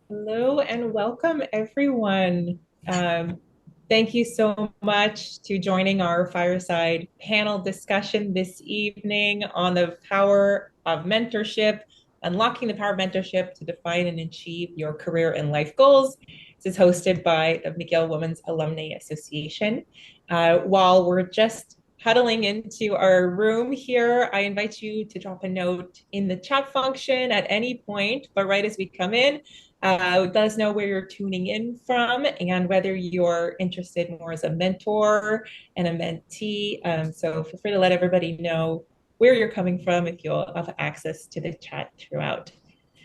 Hello and welcome, everyone. Um, Thank you so much to joining our fireside panel discussion this evening on the power of mentorship, unlocking the power of mentorship to define and achieve your career and life goals. This is hosted by the McGill Women's Alumnae Association. While we're just huddling into our room here, I invite you to drop a note in the chat function at any point, but right as we come in, let us know where you're tuning in from and whether you're interested more as a mentor and a mentee. So feel free to let everybody know where you're coming from if you'll have access to the chat throughout.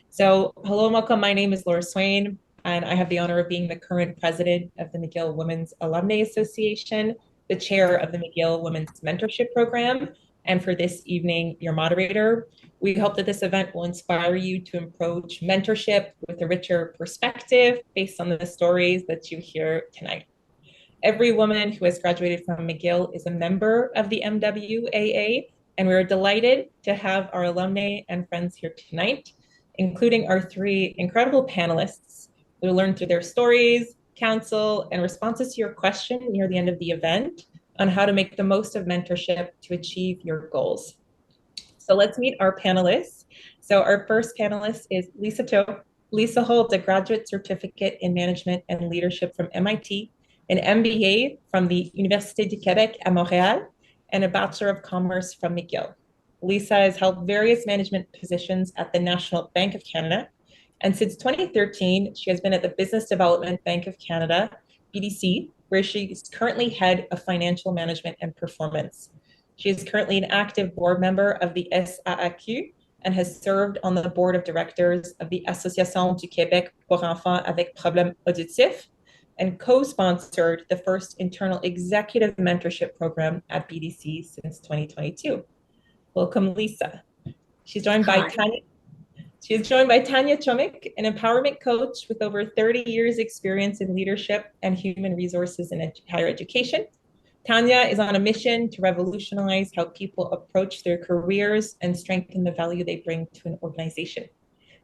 So hello and welcome. My name is Laura Swain, and I have the honor of being the current president of the McGill Women's Alumnae Association, the chair of the McGill Women's Mentorship Program, and for this evening, your moderator. We hope that this event will inspire you to approach mentorship with a richer perspective based on the stories that you hear tonight. Every woman who has graduated from McGill is a member of the MWAA, and we're delighted to have our alumni and friends here tonight, including our three incredible panelists who will learn through their stories, counsel, and responses to your question near the end of the event on how to make the most of mentorship to achieve your goals. So let's meet our panelists. So our first panelist is Lisa To. Lisa holds a graduate certificate in management and leadership from MIT, an MBA from the Université du Québec à Montréal, and a Bachelor of Commerce from McGill. Lisa has held various management positions at the National Bank of Canada, and since 2013, she has been at the Business Development Bank of Canada, BDC, where she is currently head of financial management and performance. She is currently an active board member of the SAAQ and has served on the board of directors of the Association du Québec pour enfants avec problèmes auditifs and co-sponsored the first internal executive mentorship program at BDC since 2022. Welcome, Lisa. She's joined by Hi. Tanya. She is joined by Tanya Chomik, an empowerment coach with over 30 years experience in leadership and human resources in higher education. Tanya is on a mission to revolutionize how people approach their careers and strengthen the value they bring to an organization.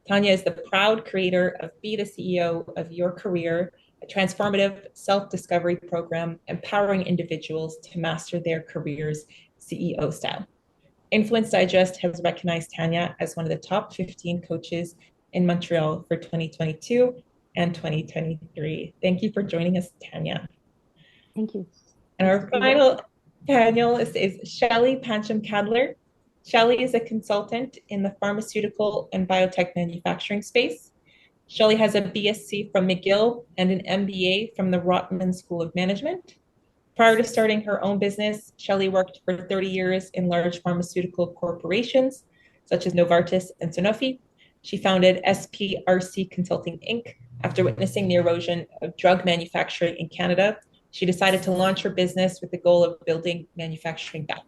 Tanya is the proud creator of Be the CEO of Your Career, a transformative self-discovery program empowering individuals to master their careers CEO style. Influence Digest has recognized Tanya as one of the top 15 coaches in Montreal for 2022 and 2023. Thank you for joining us, Tanya. Thank you. And Nice to our be here. final panelist is Shelley Pancham-Cadler. Shelley is a consultant in the pharmaceutical and biotech manufacturing space. Shelley has a BSc from McGill and an MBA from the Rotman School of Management. Prior to starting her own business, Shelley worked for 30 years in large pharmaceutical corporations such as Novartis and Sanofi. She founded SPRC Consulting Inc. After witnessing the erosion of drug manufacturing in Canada. She decided to launch her business with the goal of building manufacturing back.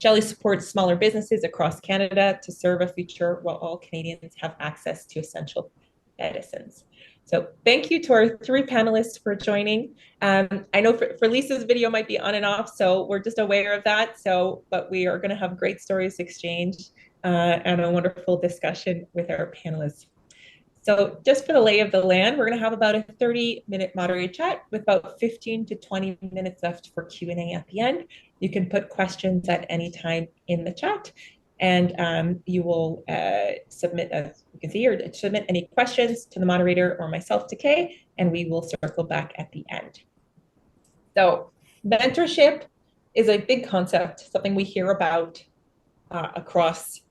Shelley supports smaller businesses across Canada to serve a future while all Canadians have access to essential medicines. So thank you to our three panelists for joining. I know for Lisa's video might be on and off, so we're just aware of that. But we are going to have great stories exchange and a wonderful discussion with our panelists. So just for the lay of the land, we're going to have about a 30-minute moderated chat with about 15 to 20 minutes left for Q&A at the end. You can put questions at any time in the chat, and you will submit, as you can see, or submit any questions to the moderator or myself to Kay, and we will circle back at the end. So mentorship is a big concept, something we hear about across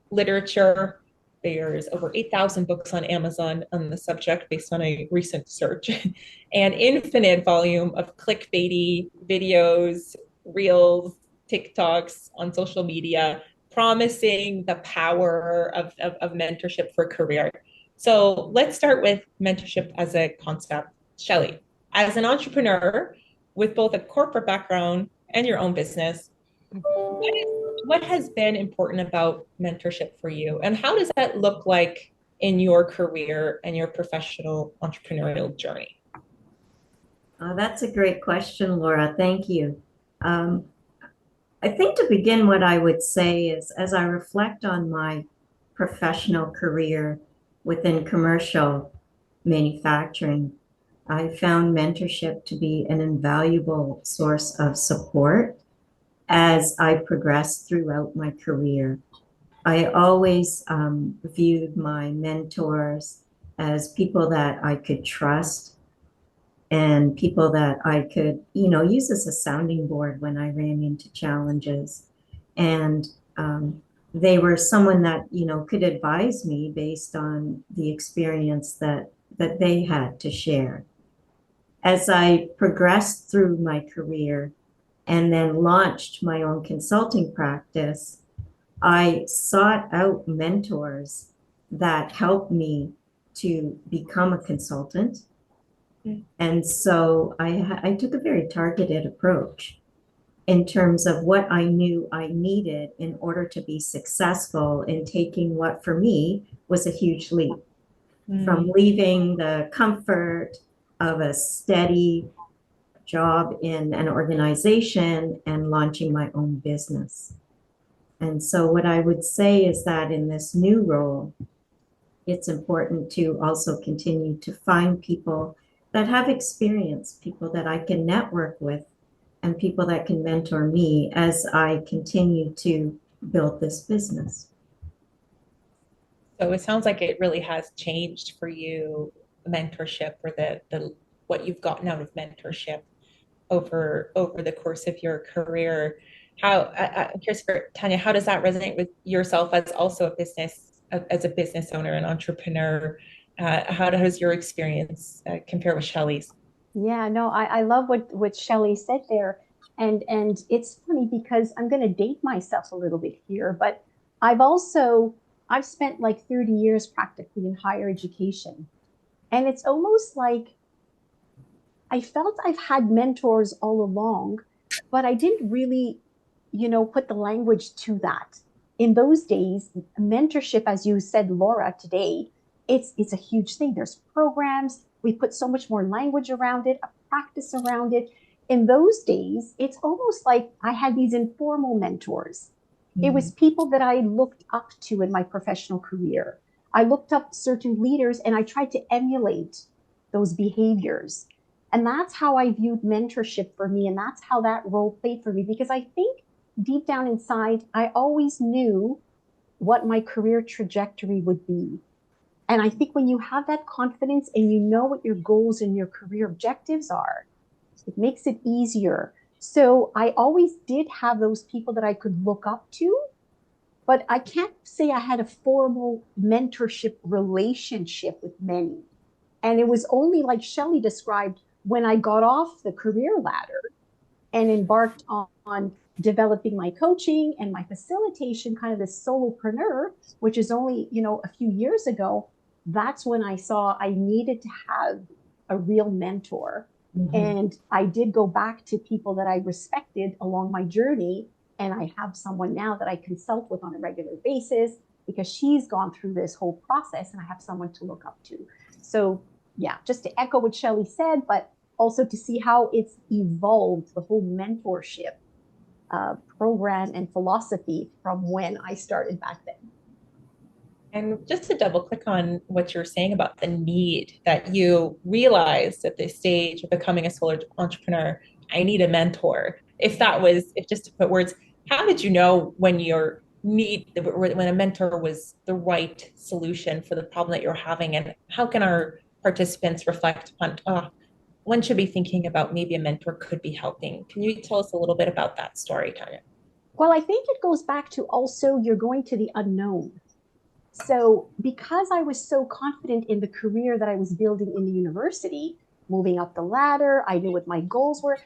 literature. There's over 8,000 books on Amazon on the subject based on a recent search, and infinite volume of clickbaity videos, reels, TikToks on social media promising the power of mentorship for a career. So let's start with mentorship as a concept. Shelley, as an entrepreneur with both a corporate background and your own business, what has been important about mentorship for you, and how does that look like in your career and your professional entrepreneurial journey? That's a great question, Laura. Thank you. Um, I think to begin, what I would say is, as I reflect on my professional career within commercial, manufacturing, I found mentorship to be an invaluable source of support as I progressed throughout my career. I always viewed my mentors as people that I could trust and people that I could, use as a sounding board when I ran into challenges. And they were someone that, could advise me based on the experience that they had to share. As I progressed through my career and then launched my own consulting practice, I sought out mentors that helped me to become a consultant. And so I took a very targeted approach in terms of what I knew I needed in order to be successful in taking what for me was a huge leap from Mm. leaving the comfort of a steady job in an organization and launching my own business. And so, what I would say is that in this new role, it's important to also continue to find people that have experience, people that I can network with, and people that can mentor me as I continue to build this business. So it sounds like it really has changed for you, mentorship, or the what you've gotten out of mentorship over the course of your career. I'm curious for Tanya, how does that resonate with yourself as also as a business owner and entrepreneur? How does your experience compare with Shelley's? Yeah, no, I love what Shelley said there. And it's funny because I'm gonna date myself a little bit here, but I've also I've spent like 30 years practically in higher education. And it's almost like I felt I've had mentors all along, but I didn't really, put the language to that. In those days, mentorship, as you said, Laura, today, it's a huge thing. There's programs, we put so much more language around it, a practice around it. In those days, it's almost like I had these informal mentors. It was people that I looked up to in my professional career. I looked up certain leaders and I tried to emulate those behaviors. And that's how I viewed mentorship for me. And that's how that role played for me. Because I think deep down inside, I always knew what my career trajectory would be. And I think when you have that confidence and you know what your goals and your career objectives are, it makes it easier. So I always did have those people that I could look up to, but I can't say I had a formal mentorship relationship with many. And it was only like Shelley described when I got off the career ladder and embarked on developing my coaching and my facilitation, kind of this solopreneur, which is only, a few years ago. That's when I saw I needed to have a real mentor. Mhm. And I did go back to people that I respected along my journey. And I have someone now that I consult with on a regular basis because she's gone through this whole process and I have someone to look up to. So, yeah, just to echo what Shelley said, but also to see how it's evolved, the whole mentorship program and philosophy from when I started back then. And just to double click on what you're saying about the need that you realized at this stage of becoming a solo entrepreneur, I need a mentor. If just to put words, how did you know when a mentor was the right solution for the problem that you're having? And how can our participants reflect on, one should be thinking about maybe a mentor could be helping? Can you tell us a little bit about that story, Tanya? Well, I think it goes back to also you're going to the unknown. So, because I was so confident in the career that I was building in the university, moving up the ladder, I knew what my goals were.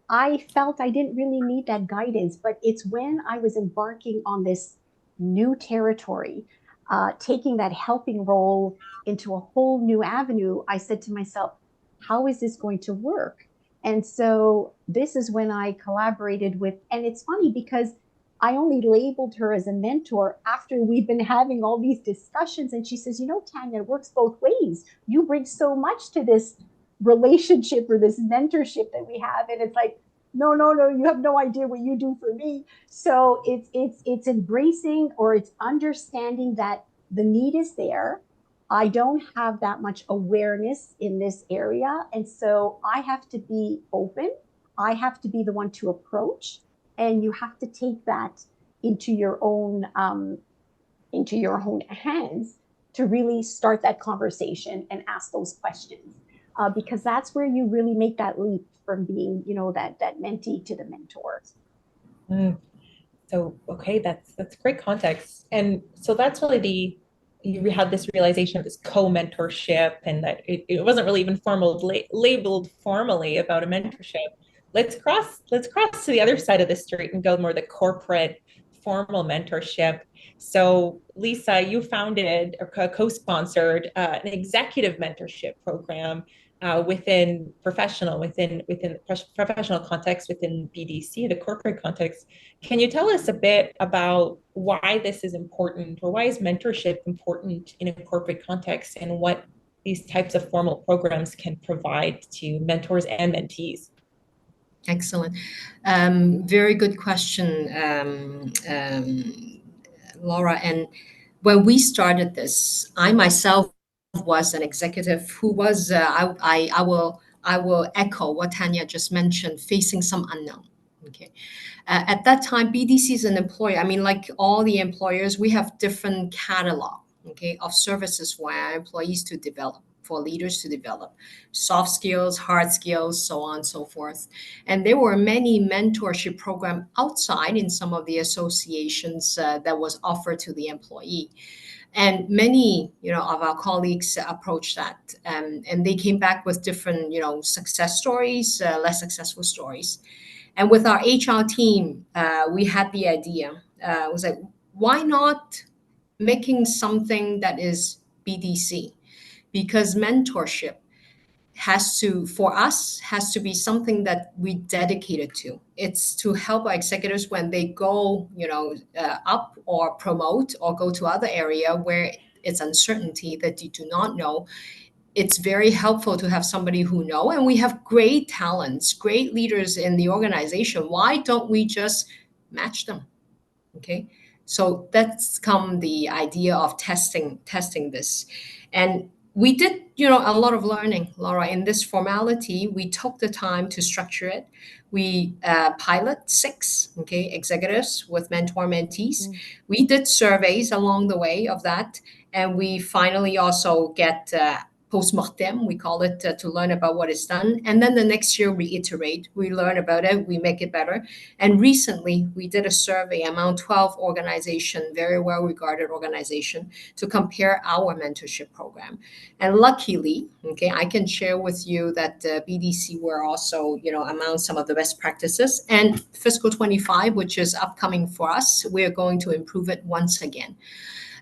I felt I didn't really need that guidance, but it's when I was embarking on this new territory, taking that helping role into a whole new avenue, I said to myself, how is this going to work? And so this is when I collaborated with, and it's funny because I only labeled her as a mentor after we've been having all these discussions. And she says, Tanya, it works both ways. You bring so much to this relationship or this mentorship that we have. And it's like, no, no, no, you have no idea what you do for me. So it's embracing or it's understanding that the need is there. I don't have that much awareness in this area. And so I have to be open. I have to be the one to approach. And you have to take that into your own hands to really start that conversation and ask those questions. Because that's where you really make that leap from being, that mentee to the mentor. Mm. So, okay, that's great context. And so that's really you had this realization of this co-mentorship and that it wasn't really even labeled formally about a mentorship. Let's cross to the other side of the street and go more the corporate formal mentorship. So, Lisa, you founded or co-sponsored an executive mentorship program within professional context within BDC, the corporate context. Can you tell us a bit about why this is important, or why is mentorship important in a corporate context, and what these types of formal programs can provide to mentors and mentees? Excellent. Very good question, Laura. And when we started this, I myself was an executive who was, I will echo what Tanya just mentioned, facing some unknown. Okay. At that time, BDC is an employer. I mean, like all the employers, we have different catalog, okay, of services for our employees to develop, for leaders to develop, soft skills, hard skills, so on and so forth. And there were many mentorship programs outside in some of the associations that was offered to the employee. And many, of our colleagues approached that, and they came back with different, success stories, less successful stories. And with our HR team, we had the idea. It was like, why not making something that is BDC? Because mentorship for us, has to be something that we dedicated to. It's to help our executives when they go, up or promote or go to other area where it's uncertainty that you do not know. It's very helpful to have somebody who know, and we have great talents, great leaders in the organization. Why don't we just match them? Okay, so that's come the idea of testing this. And we did, a lot of learning, Laura. In this formality, we took the time to structure it. We pilot 6, okay, executives with mentor mentees. We did surveys along the way of that, and we finally also get post-mortem, we call it, to learn about what is done. And then the next year we iterate, we learn about it, we make it better. And recently we did a survey among 12 organizations, very well regarded organization, to compare our mentorship program. And luckily, okay, I can share with you that BDC were also, among some of the best practices. And fiscal 25, which is upcoming for us, we are going to improve it once again.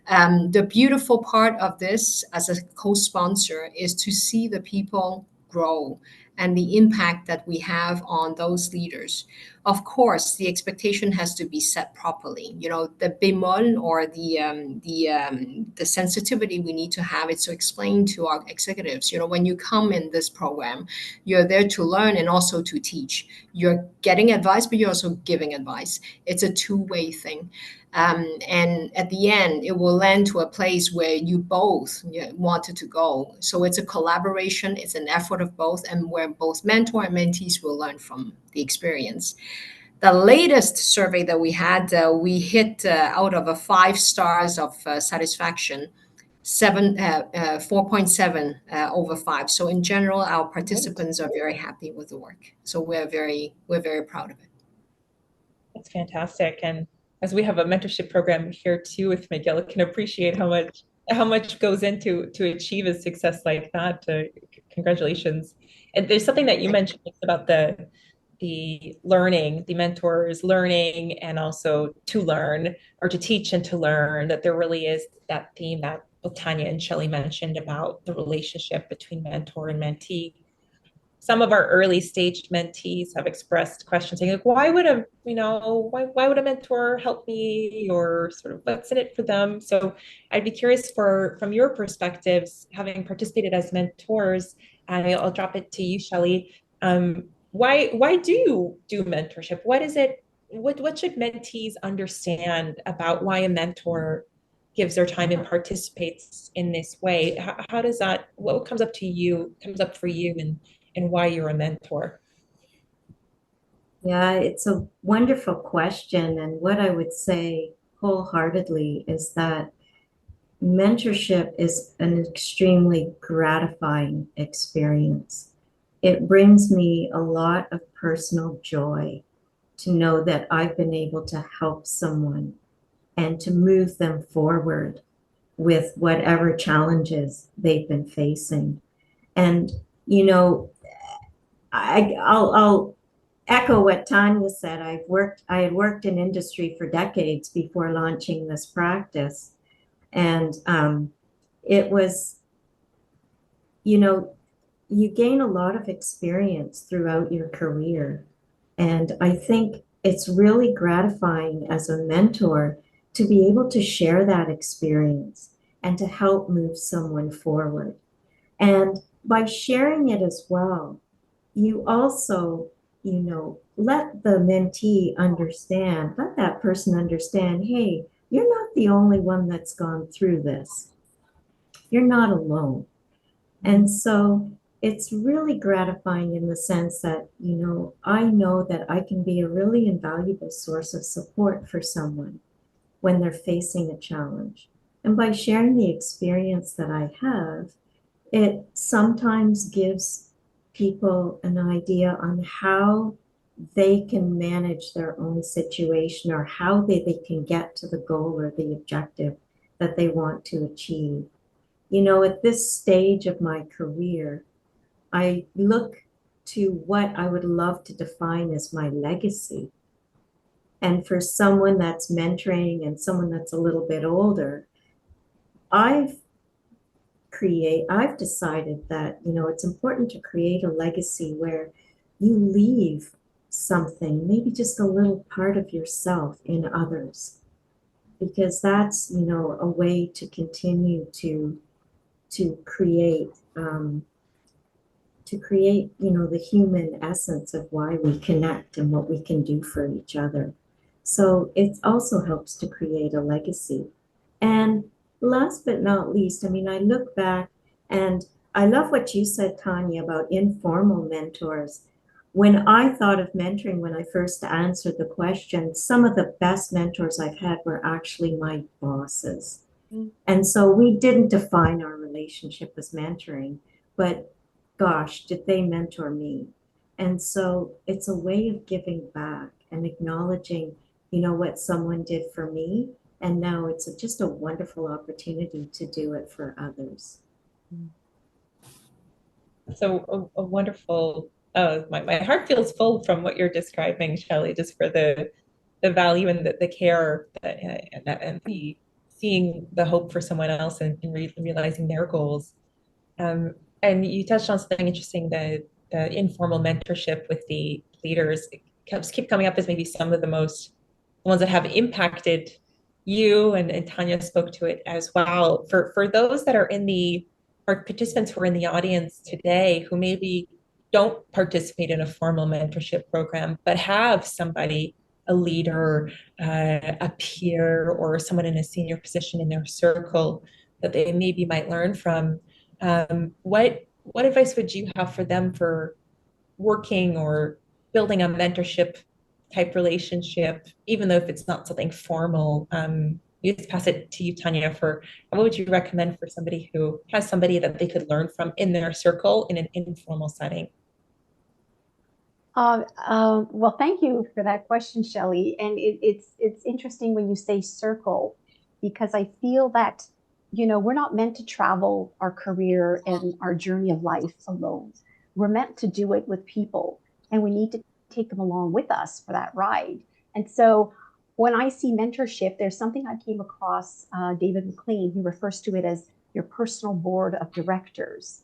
The beautiful part of this as a co-sponsor is to see the people grow and the impact that we have on those leaders. Of course, the expectation has to be set properly. The bémol or the sensitivity we need to have is to explain to our executives. When you come in this program, you're there to learn and also to teach. You're getting advice, but you're also giving advice. It's a two-way thing. And at the end, it will land to a place where you both wanted to go. So it's a collaboration, it's an effort of both, and where both mentor and mentees will learn from the experience. The latest survey that we had, we hit out of a 5 stars of satisfaction, 4.7 over 5. So in general, our participants are very happy with the work. So we're very proud of it. That's fantastic. And as we have a mentorship program here too with McGill, I can appreciate how much goes into to achieve a success like that. Congratulations. And there's something that you mentioned about the learning, the mentors learning, and also to learn, or to teach and to learn, that there really is that theme that both Tanya and Shelley mentioned about the relationship between mentor and mentee. Some of our early stage mentees have expressed questions saying, like, why would a mentor help me, or sort of what's in it for them? So I'd be curious, from your perspectives, having participated as mentors, and I'll drop it to you, Shelley. Why do you do mentorship? What is it? What should mentees understand about why a mentor gives their time and participates in this way. How does that, what comes up to you, comes up for you, and why you're a mentor? Yeah, it's a wonderful question. And what I would say wholeheartedly is that mentorship is an extremely gratifying experience. It brings me a lot of personal joy to know that I've been able to help someone and to move them forward with whatever challenges they've been facing. And, you know, I'll echo what Tanya said. I had worked in industry for decades before launching this practice. And it was, you know, you gain a lot of experience throughout your career. And I think it's really gratifying as a mentor to be able to share that experience and to help move someone forward. And by sharing it as well, you also, let the mentee understand, let that person understand, hey, you're not the only one that's gone through this. You're not alone. And so it's really gratifying in the sense that, I know that I can be a really invaluable source of support for someone when they're facing a challenge. And by sharing the experience that I have, it sometimes gives people an idea on how they can manage their own situation or how they can get to the goal or the objective that they want to achieve. At this stage of my career, I look to what I would love to define as my legacy. And for someone that's mentoring and someone that's a little bit older, I've decided that, it's important to create a legacy where you leave something, maybe just a little part of yourself in others, because that's, a way to continue to create the human essence of why we connect and what we can do for each other. So it also helps to create a legacy. And last but not least, I look back and I love what you said, Tanya, about informal mentors. When I thought of mentoring, when I first answered the question, some of the best mentors I've had were actually my bosses. And so we didn't define our relationship as mentoring, but gosh, did they mentor me? And so it's a way of giving back and acknowledging, what someone did for me. And now it's just a wonderful opportunity to do it for others. So a wonderful, my heart feels full from what you're describing, Shelley, just for the value and the care and the seeing the hope for someone else and realizing their goals. And you touched on something interesting, the informal mentorship with the leaders. It keep coming up as maybe some of the ones that have impacted you, and Tanya spoke to it as well. For those that are our participants who are in the audience today who maybe don't participate in a formal mentorship program, but have somebody, a leader, a peer, or someone in a senior position in their circle that they maybe might learn from. What advice would you have for them for working or building a mentorship type relationship, even though if it's not something formal? You just pass it to you, Tanya, for what would you recommend for somebody who has somebody that they could learn from in their circle in an informal setting? Well, thank you for that question, Shelley. And it's interesting when you say circle, because I feel that, we're not meant to travel our career and our journey of life alone. We're meant to do it with people, and we need to take them along with us for that ride. And so when I see mentorship, there's something I came across, David McLean, he refers to it as your personal board of directors,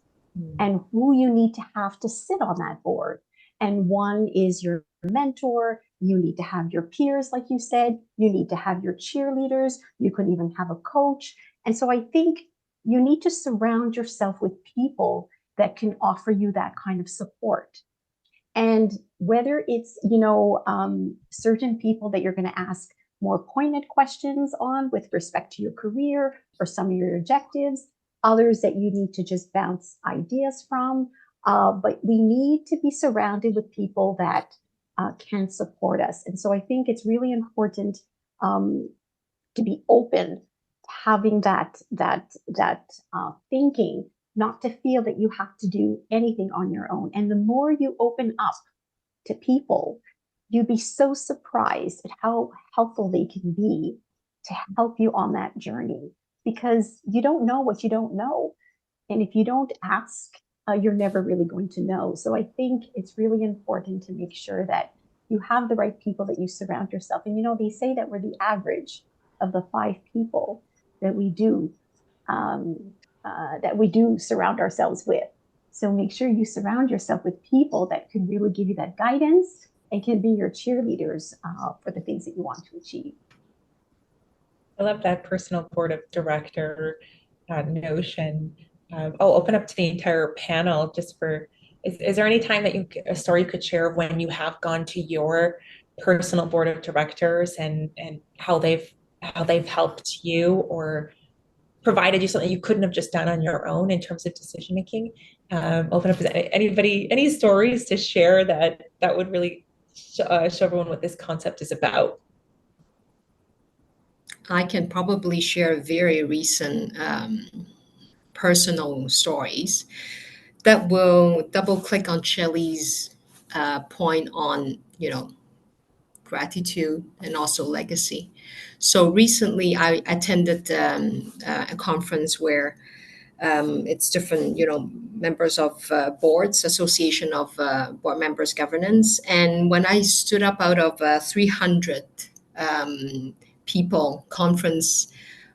and who you need to have to sit on that board. And one is your mentor. You need to have your peers, like you said. You need to have your cheerleaders. You could even have a coach. And so I think you need to surround yourself with people that can offer you that kind of support. And whether it's, certain people that you're going to ask more pointed questions on with respect to your career or some of your objectives, others that you need to just bounce ideas from. But we need to be surrounded with people that can support us. And so I think it's really important to be open to having that thinking, not to feel that you have to do anything on your own. And the more you open up to people, you'd be so surprised at how helpful they can be to help you on that journey, because you don't know what you don't know. And if you don't ask, you're never really going to know. So I think it's really important to make sure that you have the right people that you surround yourself. And, they say that we're the average of the 5 people that we do surround ourselves with. So make sure you surround yourself with people that can really give you that guidance and can be your cheerleaders for the things that you want to achieve. I love that personal board of director notion. I'll open up to the entire panel just for, is there any time that a story you could share of when you have gone to your personal board of directors and how they've helped you or provided you something you couldn't have just done on your own in terms of decision making? Open up to anybody, any stories to share that would really show everyone what this concept is about. I can probably share very recent personal stories that will double click on Shelley's point on, gratitude and also legacy. So recently I attended a conference where it's different, members of boards, association of board members governance. And when I stood up out of 300 people conference,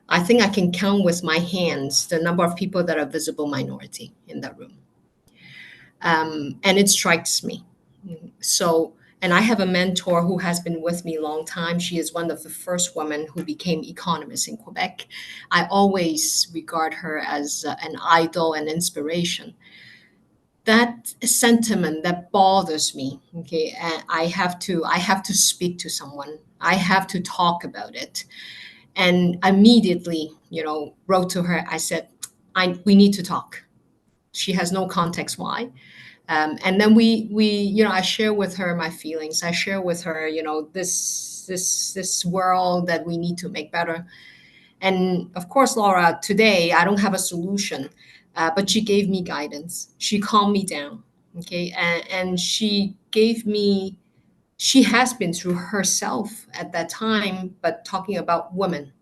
I think I can count with my hands the number of people that are visible minority in that room. And it strikes me. So, and I have a mentor who has been with me a long time. She is one of the first women who became economist in Quebec. I always regard her as an idol and inspiration. That sentiment that bothers me, okay, and I have to speak to someone. I have to talk about it. And immediately, wrote to her. I said, we need to talk. She has no context why. And then I share with her my feelings. I share with her, this world that we need to make better. And of course, Laura, today I don't have a solution, but she gave me guidance. She calmed me down, okay, and she gave me. She has been through herself at that time, but talking about women,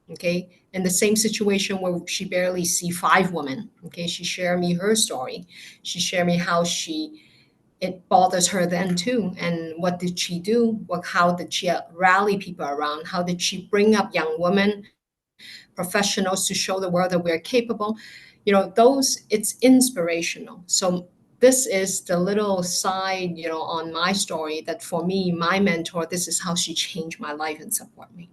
okay, in the same situation where she barely see 5 women, okay. She shared me her story. She shared me how it bothers her then too, and what did she do, how did she rally people around, how did she bring up young women, professionals, to show the world that we're capable. It's inspirational. So this is the little side, on my story, that for me, my mentor, this is how she changed my life and support me.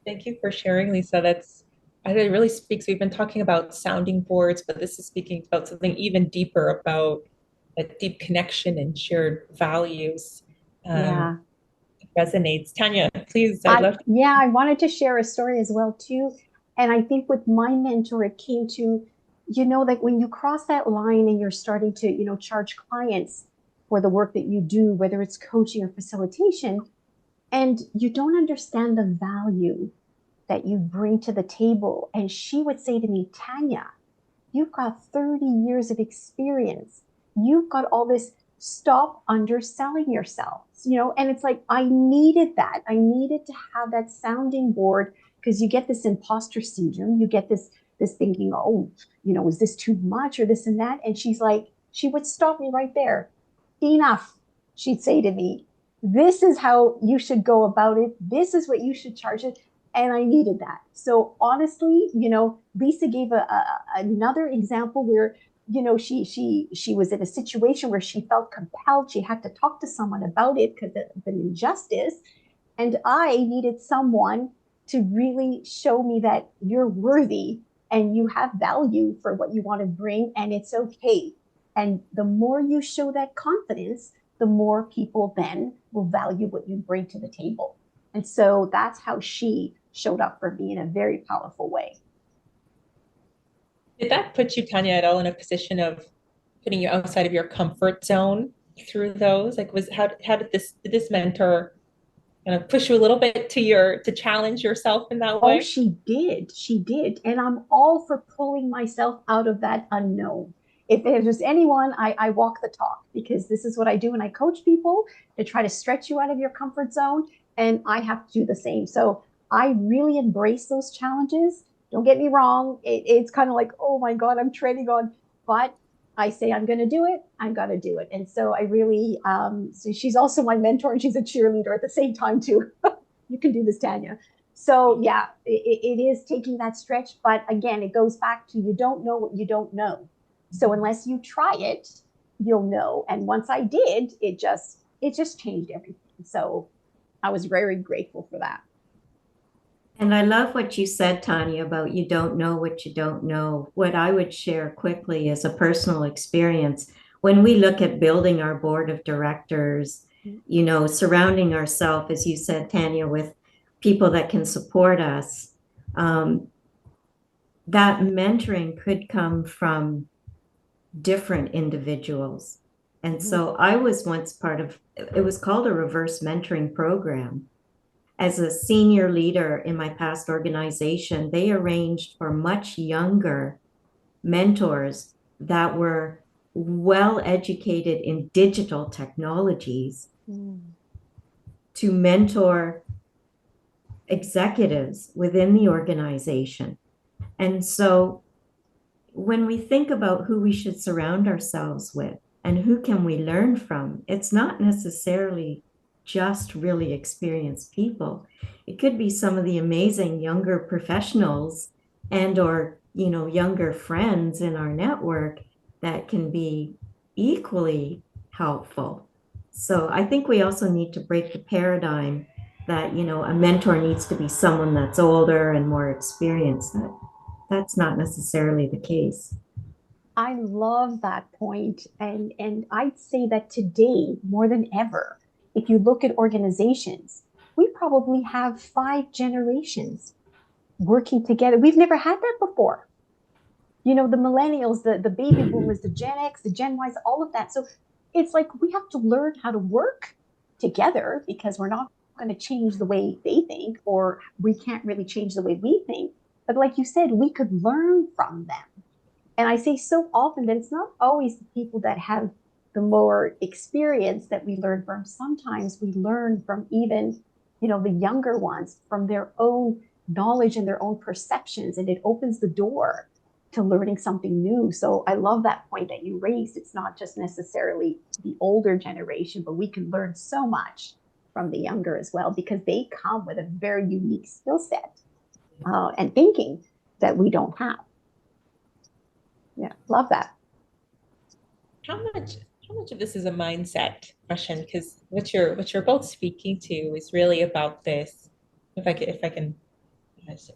Thank you for sharing, Lisa. It really speaks. We've been talking about sounding boards, but this is speaking about something even deeper, about a deep connection and shared values. Yeah. It resonates. Tanya, please, I'd love to. Yeah, I wanted to share a story as well too. And I think with my mentor, it came to, that when you cross that line and you're starting to, charge clients for the work that you do, whether it's coaching or facilitation, and you don't understand the value that you bring to the table. And she would say to me, Tanya, you've got 30 years of experience. You've got all this. Stop underselling yourself, and it's like, I needed that. I needed to have that sounding board, because you get this imposter syndrome. You get this thinking, oh, is this too much or this and that? And she's like, she would stop me right there. Enough, she'd say to me, this is how you should go about it. This is what you should charge it. And I needed that. So honestly, Lisa gave another example where, she was in a situation where she felt compelled. She had to talk to someone about it because of the injustice. And I needed someone to really show me that you're worthy and you have value for what you want to bring, and it's okay. And the more you show that confidence, the more people then will value what you bring to the table. And so that's how she showed up for me in a very powerful way. Did that put you, Tanya, at all in a position of putting you outside of your comfort zone through those? Like, how did this mentor kind of push you a little bit to challenge yourself in that Oh, way? she did. She did. And I'm all for pulling myself out of that unknown. If there's anyone, I walk the talk, because this is what I do when I coach people, to try to stretch you out of your comfort zone. And I have to do the same. So I really embrace those challenges. Don't get me wrong. It's kind of like, oh my God, I'm treading on, but I say I'm going to do it. I'm going to do it. And so I really, so she's also my mentor, and she's a cheerleader at the same time too. You can do this, Tanya. So yeah, it is taking that stretch, but again, it goes back to, you don't know what you don't know. So unless you try it, you'll know. And once I did, it just changed everything. So I was very grateful for that. And I love what you said, Tanya, about you don't know what you don't know. What I would share quickly is a personal experience. When we look at building our board of directors, surrounding ourselves, as you said, Tanya, with people that can support us, um, that mentoring could come from different individuals. And so I was once part of, it was called a reverse mentoring program. As a senior leader in my past organization, they arranged for much younger mentors that were well educated in digital technologies to mentor executives within the organization. And so when we think about who we should surround ourselves with and who can we learn from, it's not necessarily just really experienced people. It could be some of the amazing younger professionals and or younger friends in our network that can be equally helpful. So I think we also need to break the paradigm that a mentor needs to be someone that's older and more experienced. That's not necessarily the case. I love that point. And I'd say that today, more than ever, if you look at organizations, we probably have 5 generations working together. We've never had that before. The millennials, the baby boomers, the Gen X, the Gen Ys, all of that. So it's like we have to learn how to work together, because we're not going to change the way they think, or we can't really change the way we think. But like you said, we could learn from them. And I say so often that it's not always the people that have the more experience that we learn from. Sometimes we learn from even, the younger ones, from their own knowledge and their own perceptions, and it opens the door to learning something new. So I love that point that you raised. It's not just necessarily the older generation, but we can learn so much from the younger as well, because they come with a very unique skill set and thinking that we don't have. Yeah, love that. How much of this is a mindset question? Because what you're both speaking to is really about this. If I can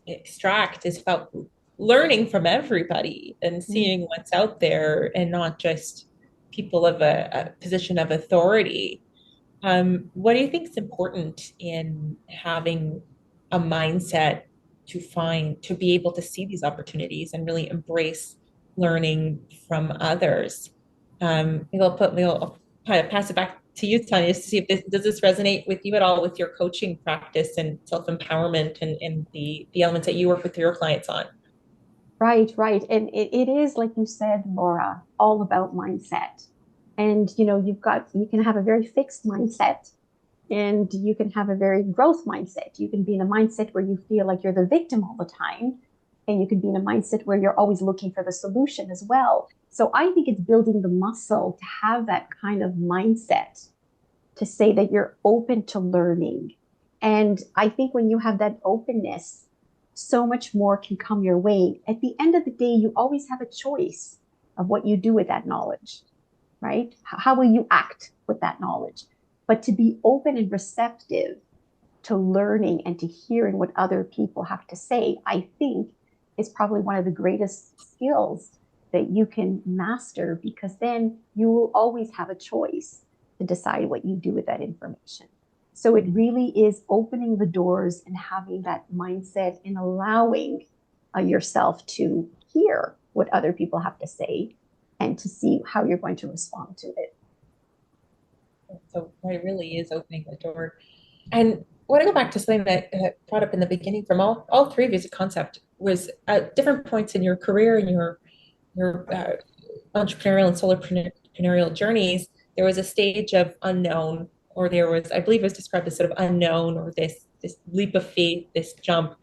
extract, is about learning from everybody and seeing what's out there, and not just people of a position of authority. What do you think is important in having a mindset to be able to see these opportunities and really embrace learning from others? I'll kind of pass it back to you, Tanya, to see if does this resonate with you at all with your coaching practice and self-empowerment and the elements that you work with your clients on. Right, right. And it is, like you said, Laura, all about mindset. And you can have a very fixed mindset, and you can have a very growth mindset. You can be in a mindset where you feel like you're the victim all the time, and you can be in a mindset where you're always looking for the solution as well. So I think it's building the muscle to have that kind of mindset, to say that you're open to learning. And I think when you have that openness, so much more can come your way. At the end of the day, you always have a choice of what you do with that knowledge, right? How will you act with that knowledge? But to be open and receptive to learning and to hearing what other people have to say, I think is probably one of the greatest skills that you can master, because then you will always have a choice to decide what you do with that information. So it really is opening the doors and having that mindset and allowing yourself to hear what other people have to say and to see how you're going to respond to it. So it really is opening the door. And I want to go back to something that brought up in the beginning from all three of you as a concept was at different points in your career and your entrepreneurial and solopreneur journeys, there was a stage of unknown, or there was, I believe it was described as sort of unknown, or this leap of faith, this jump.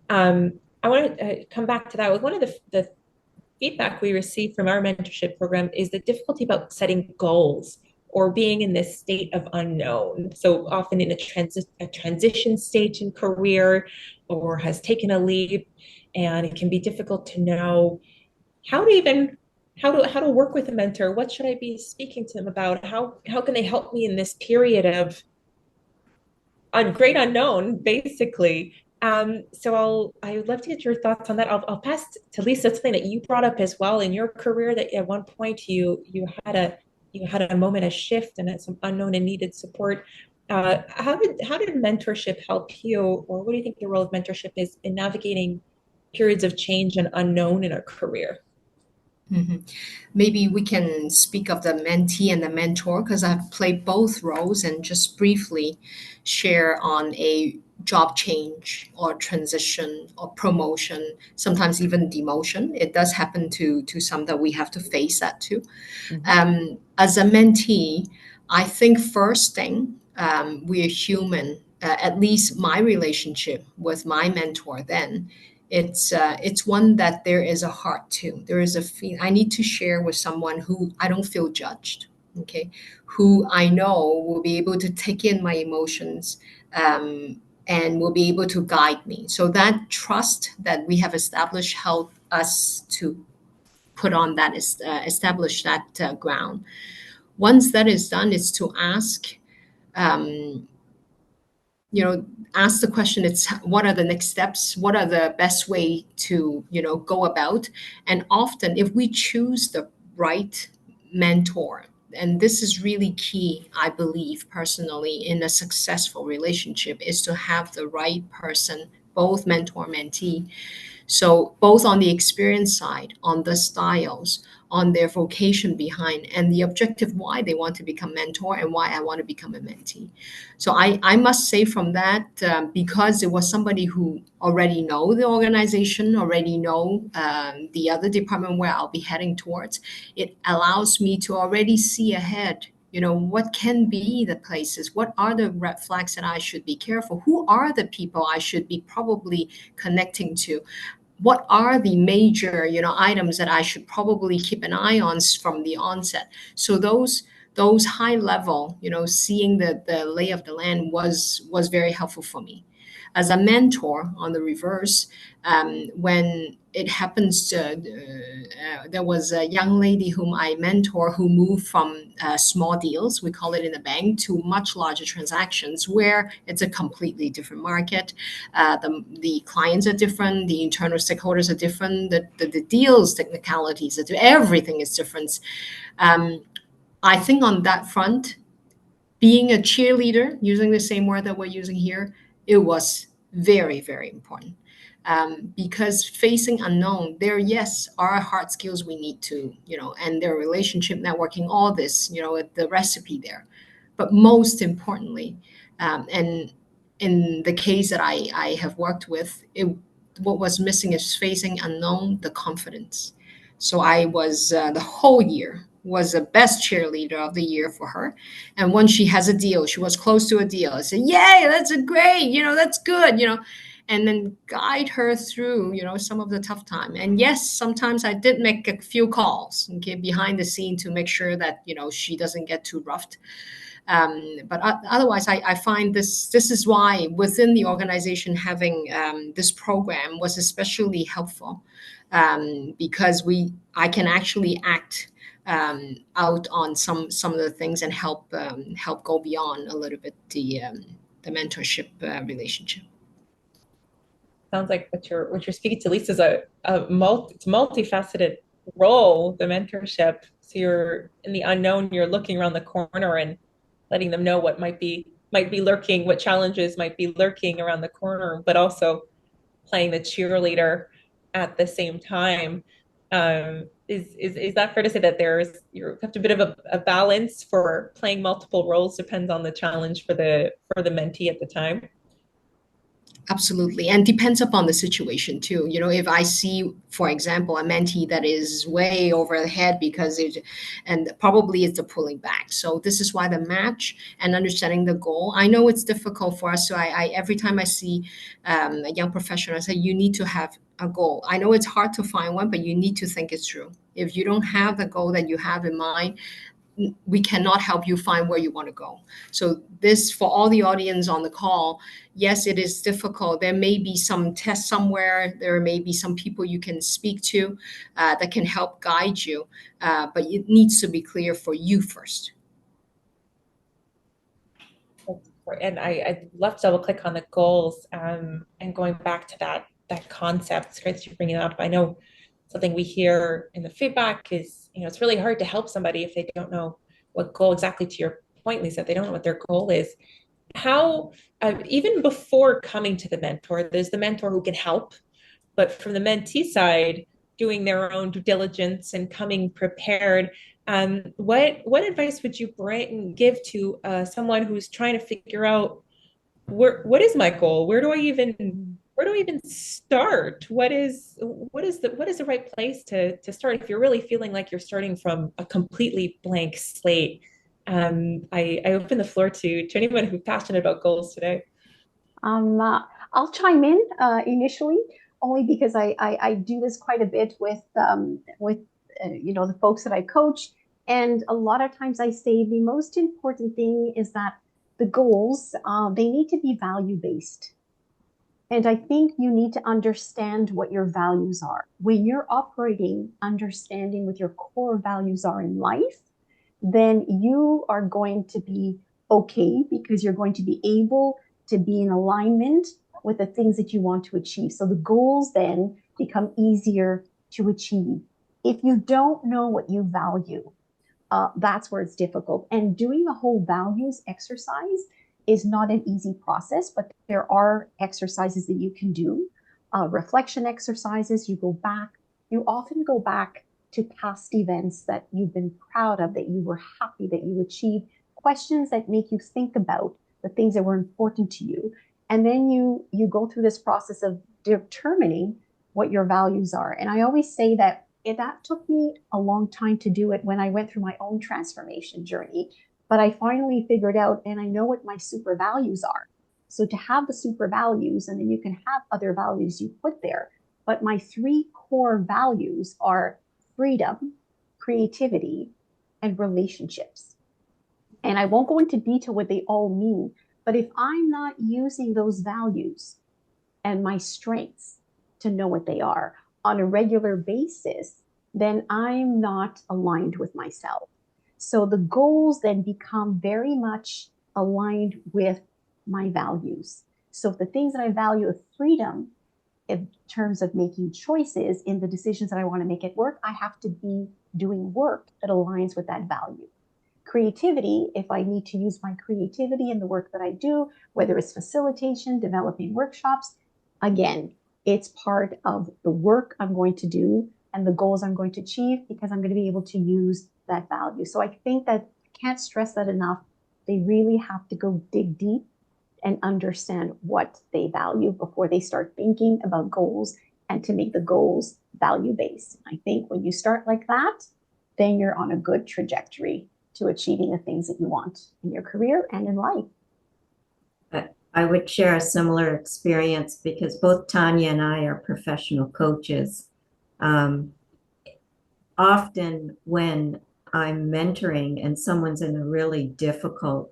I want to come back to that. With one of the feedback we received from our mentorship program is the difficulty about setting goals or being in this state of unknown. So often in a transition stage in career or has taken a leap, and it can be difficult to know how to even how to work with a mentor. What should I be speaking to them about? How can they help me in this period of great unknown, basically? So I would love to get your thoughts on that. I'll pass to Lisa. Something that you brought up as well in your career, that at one point you had a moment of shift and had some unknown and needed support. How did mentorship help you, or what do you think the role of mentorship is in navigating periods of change and unknown in a career? Mhm. Maybe we can speak of the mentee and the mentor because I've played both roles and just briefly share on a job change or transition or promotion, sometimes even demotion. It does happen to some that we have to face that too. As a mentee, I think first thing, we are human. At least my relationship with my mentor then, it's one that there is a heart to. There is a feel. I need to share with someone who I don't feel judged. Okay, who I know will be able to take in my emotions. And will be able to guide me. So that trust that we have established help us to put on that establish that ground. Once that is done, is to ask, um, ask the question. It's what are the next steps? What are the best way to go about? And often, if we choose the right mentor, and this is really key, I believe personally, in a successful relationship, is to have the right person, both mentor mentee, so both on the experience side, on the styles, on their vocation behind, and the objective why they want to become mentor and why I want to become a mentee. So I must say from that, because it was somebody who already know the organization, already know the other department where I'll be heading towards, it allows me to already see ahead. What can be the places? What are the red flags that I should be careful? Who are the people I should be probably connecting to? What are the major items that I should probably keep an eye on from the onset? So those high level, seeing the lay of the land was very helpful for me. As a mentor, on the reverse, when it happens to, there was a young lady whom I mentor who moved from small deals, we call it in the bank, to much larger transactions where it's a completely different market. The clients are different, the internal stakeholders are different, the deals technicalities are everything is different. I think on that front, being a cheerleader, using the same word that we're using here, it was very, very important. Because facing unknown, there, yes, are hard skills we need to, and their relationship networking, all this, the recipe there. But most importantly, and in the case that I have worked with, what was missing is facing unknown, the confidence. So I was the whole year was the best cheerleader of the year for her. And once she has a deal, she was close to a deal. I said, "Yay, that's a great, that's good, and then guide her through, some of the tough time. And yes, sometimes I did make a few calls, okay, behind the scene to make sure that, she doesn't get too roughed. But otherwise, I find this is why within the organization having this program was especially helpful, because I can actually act out on some of the things and help go beyond a little bit the mentorship relationship. Sounds like what you're speaking to, Lisa, is it's multifaceted role, the mentorship. So you're in the unknown, you're looking around the corner and letting them know what might be might be lurking, what challenges might be lurking around the corner, but also playing the cheerleader at the same time. Is that fair to say that you have a bit of a balance for playing multiple roles, depends on the challenge for the mentee at the time? Absolutely. And depends upon the situation too. You know, if I see, for example, a mentee that is way over the head because and probably it's the pulling back. So this is why the match and understanding the goal. I know it's difficult for us. So I every time I see a young professional, I say, you need to have a goal. I know it's hard to find one, but you need to think it through. If you don't have the goal that you have in mind, we cannot help you find where you want to go. So this, for all the audience on the call, yes, it is difficult. There may be some test somewhere. There may be some people you can speak to that can help guide you, but it needs to be clear for you first. And I'd love to double click on the goals, and going back to that concept. It's great that you bring it up. I know something we hear in the feedback is, it's really hard to help somebody if they don't know what goal, exactly to your point, Lisa, if they don't know what their goal is. How, even before coming to the mentor, there's the mentor who can help, but from the mentee side, doing their own due diligence and coming prepared. What advice would you give to someone who's trying to figure out what is my goal? Where do I even start? What is the right place to start if you're really feeling like you're starting from a completely blank slate? I open the floor to anyone who's passionate about goals today. Um, uh, I'll chime in initially, only because I do this quite a bit with the folks that I coach, and a lot of times I say the most important thing is that the goals they need to be value based. And I think you need to understand what your values are. When you're operating, understanding what your core values are in life, then you are going to be okay because you're going to be able to be in alignment with the things that you want to achieve. So the goals then become easier to achieve. If you don't know what you value, that's where it's difficult. And doing a whole values exercise is not an easy process, but there are exercises that you can do. Reflection exercises, you often go back to past events that you've been proud of, that you were happy that you achieved, questions that make you think about the things that were important to you. And then you go through this process of determining what your values are. And I always say that that took me a long time to do it when I went through my own transformation journey. But I finally figured out, and I know what my super values are. So to have the super values, and then you can have other values you put there. But my three core values are freedom, creativity, and relationships. And I won't go into detail what they all mean, but if I'm not using those values and my strengths to know what they are on a regular basis, then I'm not aligned with myself. So the goals then become very much aligned with my values. So if the things that I value of freedom in terms of making choices in the decisions that I want to make at work, I have to be doing work that aligns with that value. Creativity, if I need to use my creativity in the work that I do, whether it's facilitation, developing workshops, again, it's part of the work I'm going to do and the goals I'm going to achieve because I'm going to be able to use that value. So I think that I can't stress that enough. They really have to go dig deep and understand what they value before they start thinking about goals and to make the goals value-based. I think when you start like that, then you're on a good trajectory to achieving the things that you want in your career and in life. I would share a similar experience because both Tanya and I are professional coaches. Often when I'm mentoring and someone's in a really difficult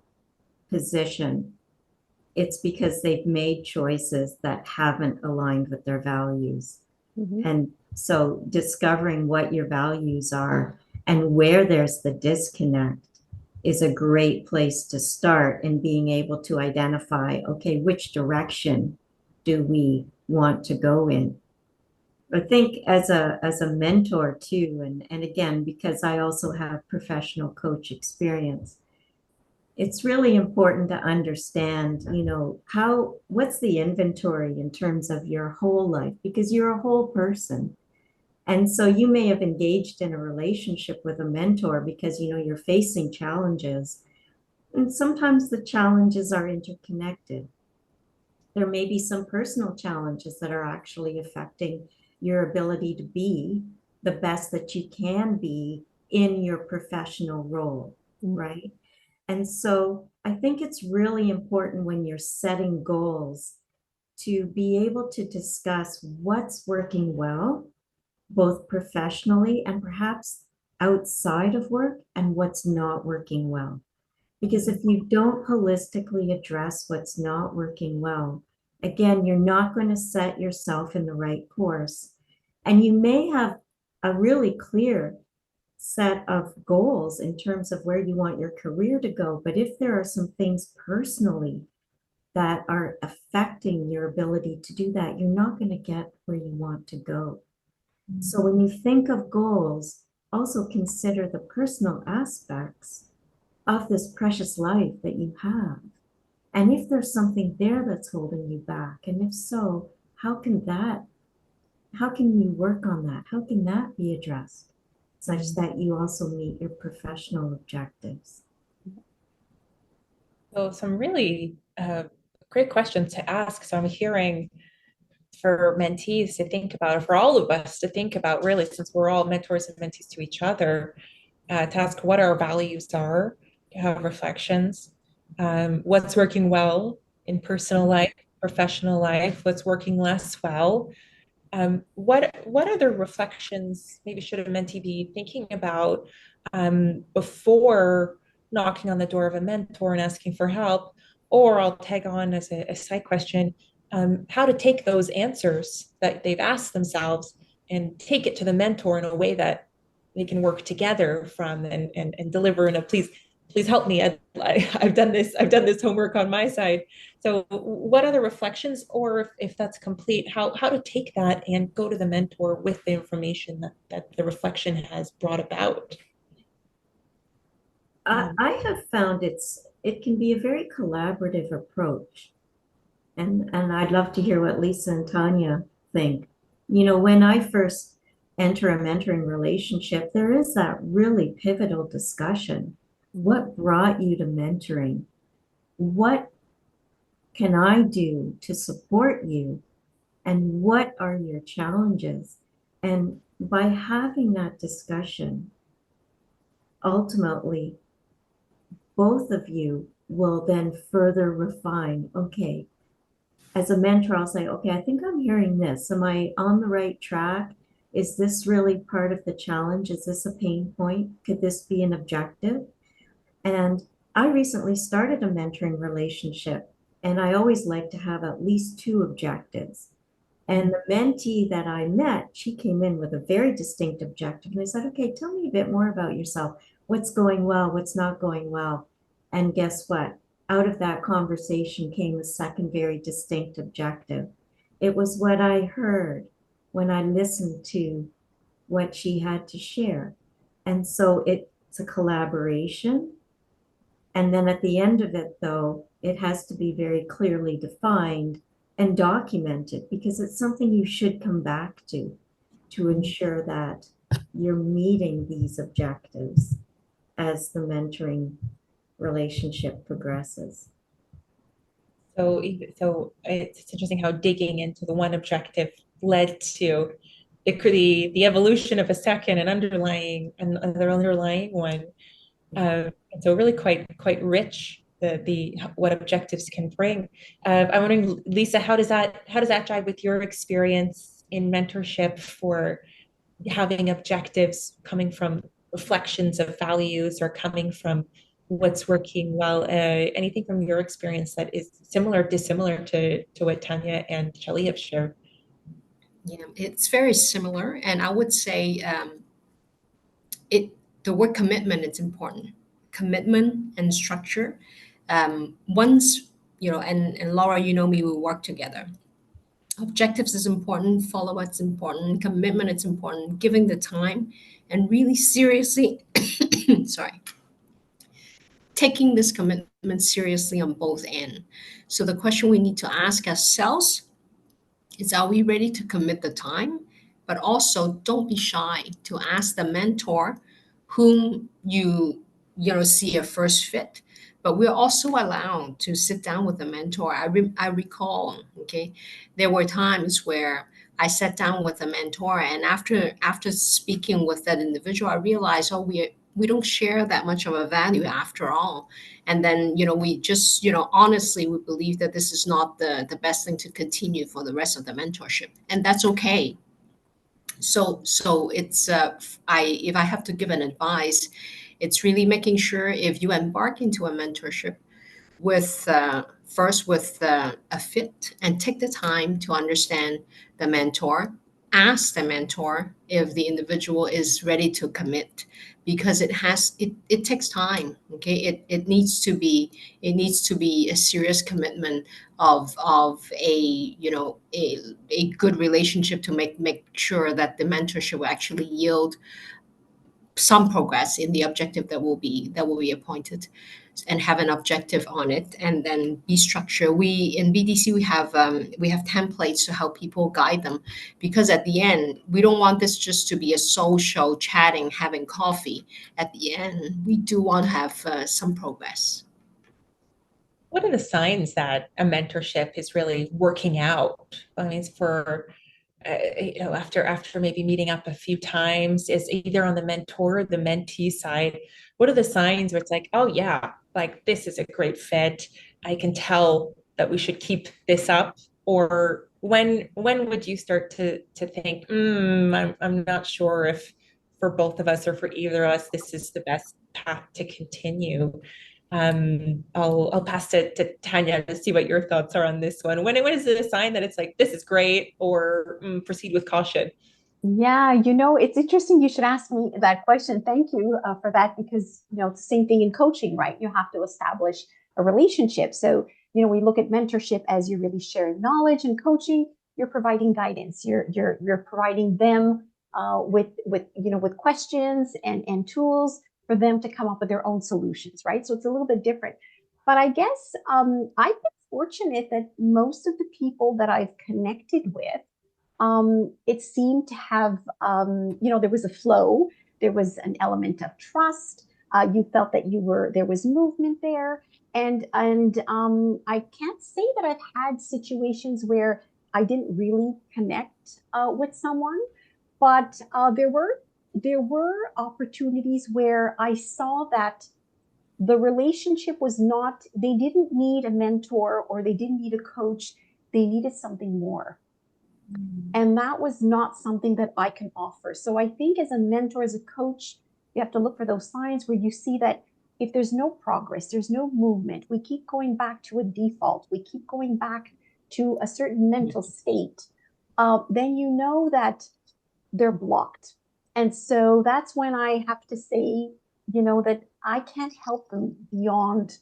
position, it's because they've made choices that haven't aligned with their values. Mm-hmm. And so discovering what your values are and where there's the disconnect is a great place to start in being able to identify, okay, which direction do we want to go in? I think as a mentor too, and again, because I also have professional coach experience, it's really important to understand, what's the inventory in terms of your whole life, because you're a whole person. And so you may have engaged in a relationship with a mentor because, you're facing challenges. And sometimes the challenges are interconnected. There may be some personal challenges that are actually affecting your ability to be the best that you can be in your professional role, right? And so I think it's really important when you're setting goals to be able to discuss what's working well, both professionally and perhaps outside of work, and what's not working well. Because if you don't holistically address what's not working well, again, you're not going to set yourself in the right course. And you may have a really clear set of goals in terms of where you want your career to go. But if there are some things personally that are affecting your ability to do that, you're not going to get where you want to go. So when you think of goals, also consider the personal aspects of this precious life that you have. And if there's something there that's holding you back, and if so, how can you work on that? How can that be addressed such that you also meet your professional objectives? So some really great questions to ask. So I'm hearing for mentees to think about, or for all of us to think about, really, since we're all mentors and mentees to each other, to ask what our values are, to have reflections, what's working well in personal life, professional life, what's working less well. What other reflections maybe should a mentee be thinking about before knocking on the door of a mentor and asking for help? Or I'll tag on as a side question, how to take those answers that they've asked themselves and take it to the mentor in a way that they can work together from and deliver in a please help me. I've done this homework on my side. So what other reflections, or if that's complete, how to take that and go to the mentor with the information that the reflection has brought about? I have found it can be a very collaborative approach. And I'd love to hear what Lisa and Tanya think. When I first enter a mentoring relationship, there is that really pivotal discussion. What brought you to mentoring? What can I do to support you? And what are your challenges? And by having that discussion, ultimately, both of you will then further refine, okay, as a mentor, I'll say, okay, I think I'm hearing this. Am I on the right track? Is this really part of the challenge? Is this a pain point? Could this be an objective? And I recently started a mentoring relationship, and I always like to have at least two objectives. And the mentee that I met, she came in with a very distinct objective. And I said, okay, tell me a bit more about yourself. What's going well? What's not going well? And guess what? Out of that conversation came a second very distinct objective. It was what I heard when I listened to what she had to share. And so it's a collaboration. And then at the end of it, though, it has to be very clearly defined and documented, because it's something you should come back to ensure that you're meeting these objectives as the mentoring relationship progresses. So it's interesting how digging into the one objective led to the evolution of a second and another underlying one. So really quite rich the what objectives can bring. I'm wondering, Lisa, how does that jive with your experience in mentorship for having objectives coming from reflections of values or coming from what's working well? Anything from your experience that is similar, dissimilar to what Tanya and Shelley have shared? Yeah, it's very similar, and I would say the word commitment is important. Commitment and structure. Once and Laura, me, we work together. Objectives is important, follow-up is important, commitment is important, giving the time and really seriously, sorry, taking this commitment seriously on both ends. So the question we need to ask ourselves is, are we ready to commit the time? But also don't be shy to ask the mentor whom you see a first fit. But we're also allowed to sit down with the mentor. I recall, okay, there were times where I sat down with a mentor, and after speaking with that individual, I realized, oh, we don't share that much of a value after all. And then we just honestly we believe that this is not the best thing to continue for the rest of the mentorship, and that's okay. So it's I if I have to give an advice, it's really making sure if you embark into a mentorship with first with a fit, and take the time to understand the mentor. Ask the mentor if the individual is ready to commit, because it takes time. Okay, it needs to be a serious commitment of a good relationship to make sure that the mentorship will actually yield some progress in the objective that will be appointed, and have an objective on it, and then be structured. We in BDC we have templates to help people guide them, because at the end we don't want this just to be a social chatting, having coffee. At the end we do want to have some progress. What are the signs that a mentorship is really working out? I mean, for after maybe meeting up a few times, is either on the mentor or the mentee side, what are the signs where it's like, oh yeah, like this is a great fit. I can tell that we should keep this up. Or when would you start to think, I'm not sure if for both of us or for either of us, this is the best path to continue. I'll pass to Tanya to see what your thoughts are on this one. When is it a sign that it's like this is great, or proceed with caution? Yeah, it's interesting you should ask me that question. Thank you for that, because, it's the same thing in coaching, right? You have to establish a relationship. So, we look at mentorship as you're really sharing knowledge, and coaching, you're providing guidance. You're providing them with questions and tools for them to come up with their own solutions, right? So it's a little bit different. But I guess I've been fortunate that most of the people that I've connected with, it seemed to have, there was a flow, there was an element of trust. You felt that there was movement there. And I can't say that I've had situations where I didn't really connect with someone, but there were opportunities where I saw that the relationship was not, they didn't need a mentor or they didn't need a coach, they needed something more. And that was not something that I can offer. So I think as a mentor, as a coach, you have to look for those signs where you see that if there's no progress, there's no movement, we keep going back to a default, we keep going back to a certain mental state, then you know that they're blocked. And so that's when I have to say, that I can't help them beyond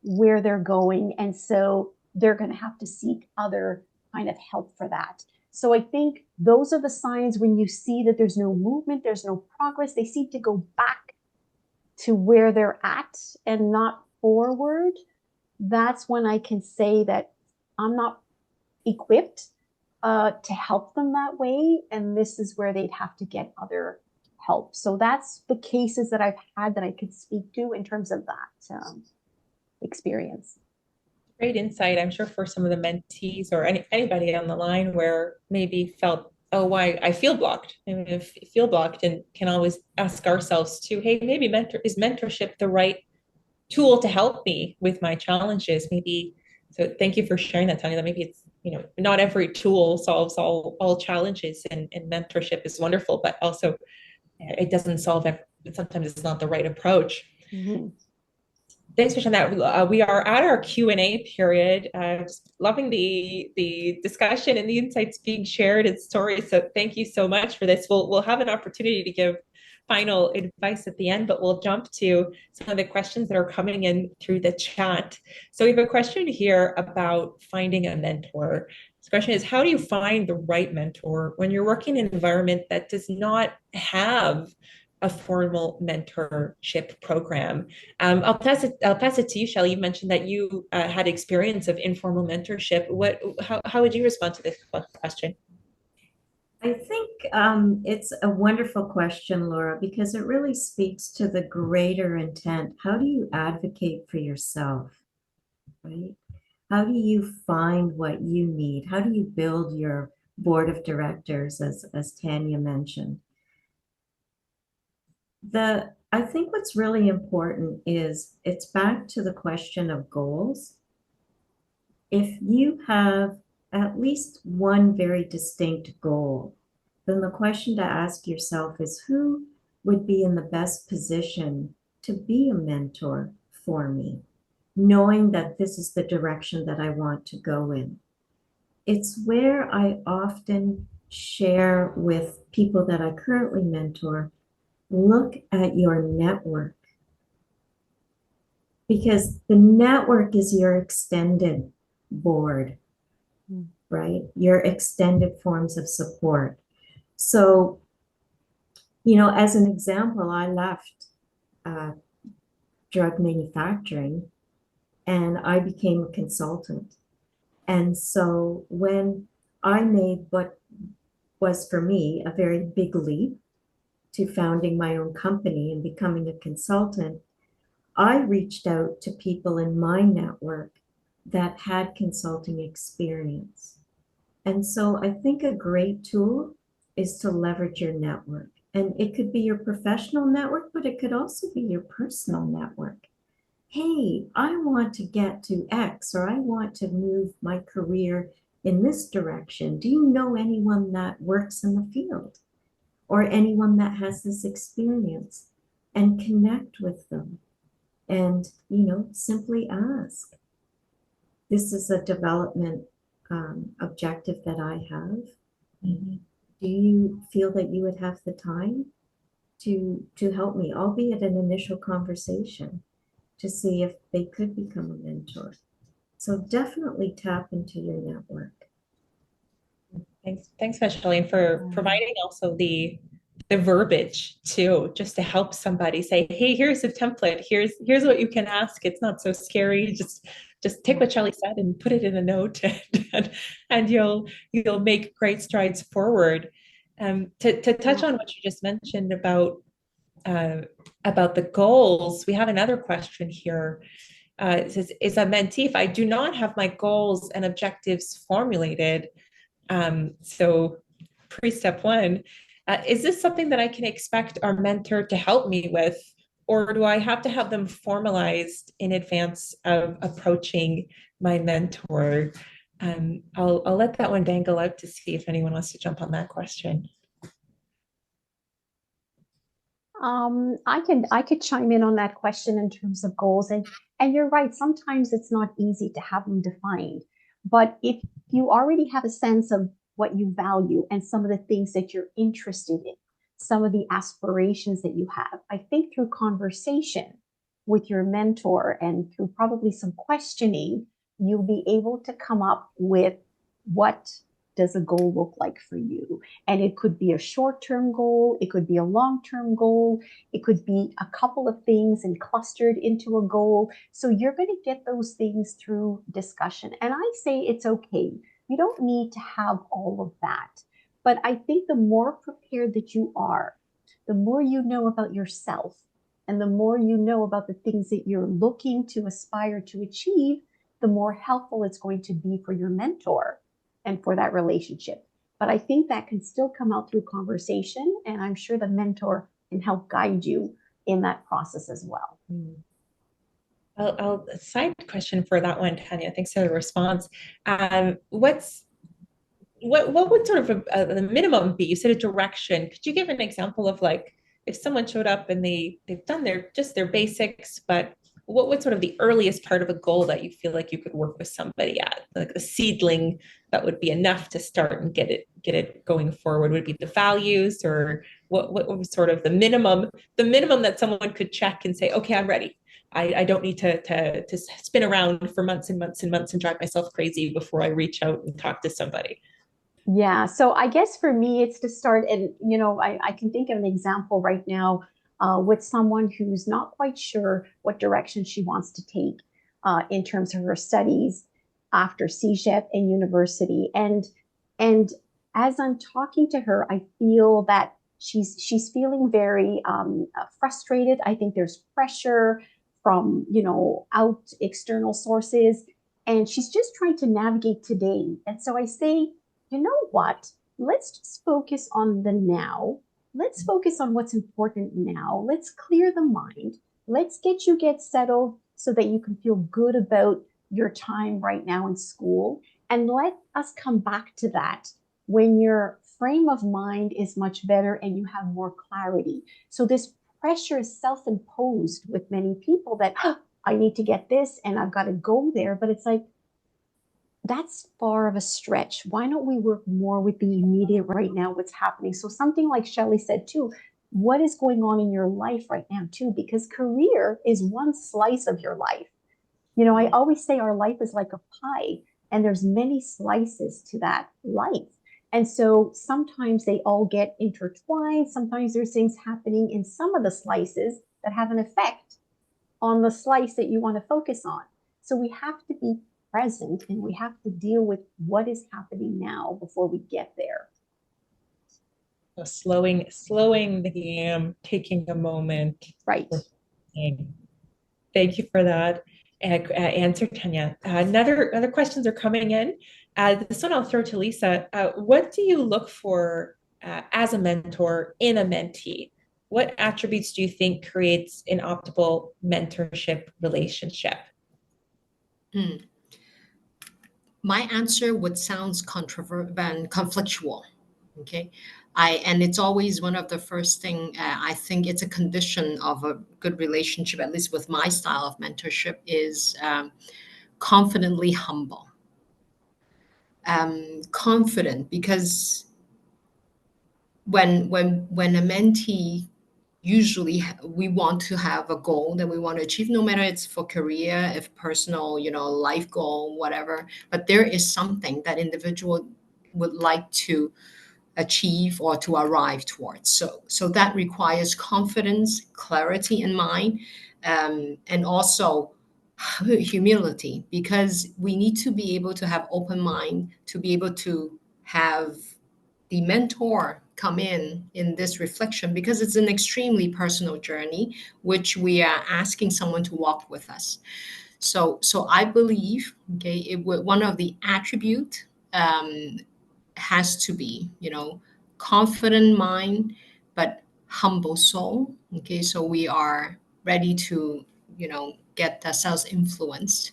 where they're going. And so they're going to have to seek other kind of help for that. So I think those are the signs when you see that there's no movement, there's no progress, they seem to go back to where they're at and not forward. That's when I can say that I'm not equipped to help them that way. And this is where they'd have to get other help. So that's the cases that I've had that I could speak to in terms of that experience. Great insight. I'm sure for some of the mentees or anybody on the line where maybe felt, oh, why I feel blocked. I mean, if you feel blocked, and can always ask ourselves too, hey, maybe is mentorship the right tool to help me with my challenges? Maybe. So thank you for sharing that, Tanya. That maybe it's, not every tool solves all challenges, and mentorship is wonderful, but also it doesn't solve every, sometimes it's not the right approach. Mm-hmm. Thanks for sharing that. We are at our Q&A period. Just loving the discussion and the insights being shared and stories. So thank you so much for this. We'll have an opportunity to give final advice at the end, but we'll jump to some of the questions that are coming in through the chat. So we have a question here about finding a mentor. This question is, how do you find the right mentor when you're working in an environment that does not have a formal mentorship program. I'll pass it to you, Shelley. You mentioned that you had experience of informal mentorship. How would you respond to this question? I think it's a wonderful question, Laura, because it really speaks to the greater intent. How do you advocate for yourself, right? How do you find what you need? How do you build your board of directors, as Tanya mentioned? I think what's really important is it's back to the question of goals. If you have at least one very distinct goal, then the question to ask yourself is who would be in the best position to be a mentor for me, knowing that this is the direction that I want to go in. It's where I often share with people that I currently mentor, look at your network, because the network is your extended board, right? Your extended forms of support. So, as an example, I left drug manufacturing and I became a consultant. And so when I made what was for me a very big leap to founding my own company and becoming a consultant, I reached out to people in my network that had consulting experience. And so I think a great tool is to leverage your network. And it could be your professional network, but it could also be your personal network. Hey, I want to get to X, or I want to move my career in this direction. Do you know anyone that works in the field or anyone that has this experience? And connect with them and, simply ask. This is a development objective that I have. Mm-hmm. Do you feel that you would have the time to help me, albeit an initial conversation, to see if they could become a mentor? So definitely tap into your network. Thanks, Micheline, for providing also the verbiage too, just to help somebody say, hey, here's a template. Here's what you can ask. It's not so scary. Just take what Shelley said and put it in a note, and you'll make great strides forward. To touch on what you just mentioned about the goals, we have another question here. It says, is a mentee, if I do not have my goals and objectives formulated, so pre-step one, is this something that I can expect our mentor to help me with, or do I have to have them formalized in advance of approaching my mentor? I'll let that one dangle out to see if anyone wants to jump on that question. I could chime in on that question in terms of goals, and you're right. Sometimes it's not easy to have them defined, but if you already have a sense of what you value and some of the things that you're interested in, some of the aspirations that you have, I think through conversation with your mentor and through probably some questioning, you'll be able to come up with what does a goal look like for you? And it could be a short-term goal, it could be a long-term goal, it could be a couple of things and clustered into a goal. So you're going to get those things through discussion. And I say it's okay. You don't need to have all of that. But I think the more prepared that you are, the more you know about yourself, and the more you know about the things that you're looking to aspire to achieve, the more helpful it's going to be for your mentor and for that relationship. But I think that can still come out through conversation, and I'm sure the mentor can help guide you in that process as well. I'll side question for that one, Tanya. Thanks for the response. What would sort of the minimum be? You said a direction. Could you give an example of, like, if someone showed up and they've done their basics, but what would sort of the earliest part of a goal that you feel like you could work with somebody at, like a seedling that would be enough to start and get it going forward? Would it be the values, or what was sort of the minimum that someone could check and say, okay, I'm ready. I don't need to spin around for months and months and months and drive myself crazy before I reach out and talk to somebody. Yeah, so I guess for me, it's to start, and I can think of an example right now with someone who's not quite sure what direction she wants to take in terms of her studies after CEGEP and university. And as I'm talking to her, I feel that she's feeling very frustrated. I think there's pressure from out external sources, and she's just trying to navigate today. And so I say, you know what? Let's just focus on the now. Let's focus on what's important now. Let's clear the mind. Let's get settled so that you can feel good about your time right now in school. And let us come back to that when your frame of mind is much better and you have more clarity. So this pressure is self-imposed with many people that I need to get this and I've got to go there. But it's like, that's far of a stretch. Why don't we work more with the immediate right now, what's happening? So something like Shelley said too, what is going on in your life right now too? Because career is one slice of your life. I always say our life is like a pie and there's many slices to that life. And so sometimes they all get intertwined. Sometimes there's things happening in some of the slices that have an effect on the slice that you want to focus on. So we have to be present and we have to deal with what is happening now before we get there. So slowing the game, taking a moment. Right. Thank you for that answer, Tanya. Other questions are coming in. This one I'll throw to Lisa. What do you look for as a mentor in a mentee? What attributes do you think creates an optimal mentorship relationship? My answer would sound controversial and conflictual. Okay. And it's always one of the first thing, I think it's a condition of a good relationship, at least with my style of mentorship, is confidently humble. Confident, because when a mentee, usually we want to have a goal that we want to achieve, no matter it's for career, if personal, life goal, whatever. But there is something that individual would like to achieve or to arrive towards. So that requires confidence, clarity in mind, and also humility, because we need to be able to have open mind to be able to have the mentor come in this reflection, because it's an extremely personal journey which we are asking someone to walk with us. So I believe, okay, one of the attribute has to be, confident mind, but humble soul. Okay, so we are ready to, get ourselves influenced.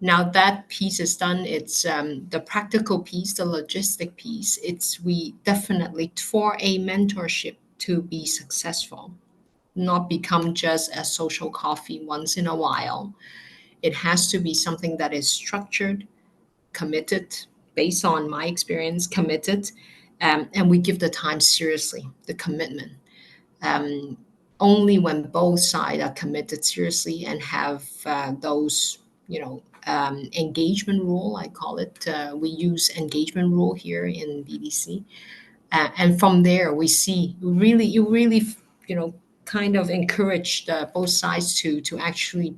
Now that piece is done, it's the practical piece, the logistic piece. It's we definitely, for a mentorship to be successful, not become just a social coffee once in a while. It has to be something that is structured, committed, based on my experience, committed, and we give the time seriously, the commitment. Um, Only when both sides are committed seriously and have those, engagement rule, I call it. We use engagement rule here in BDC, and from there we see you really, kind of encourage both sides to actually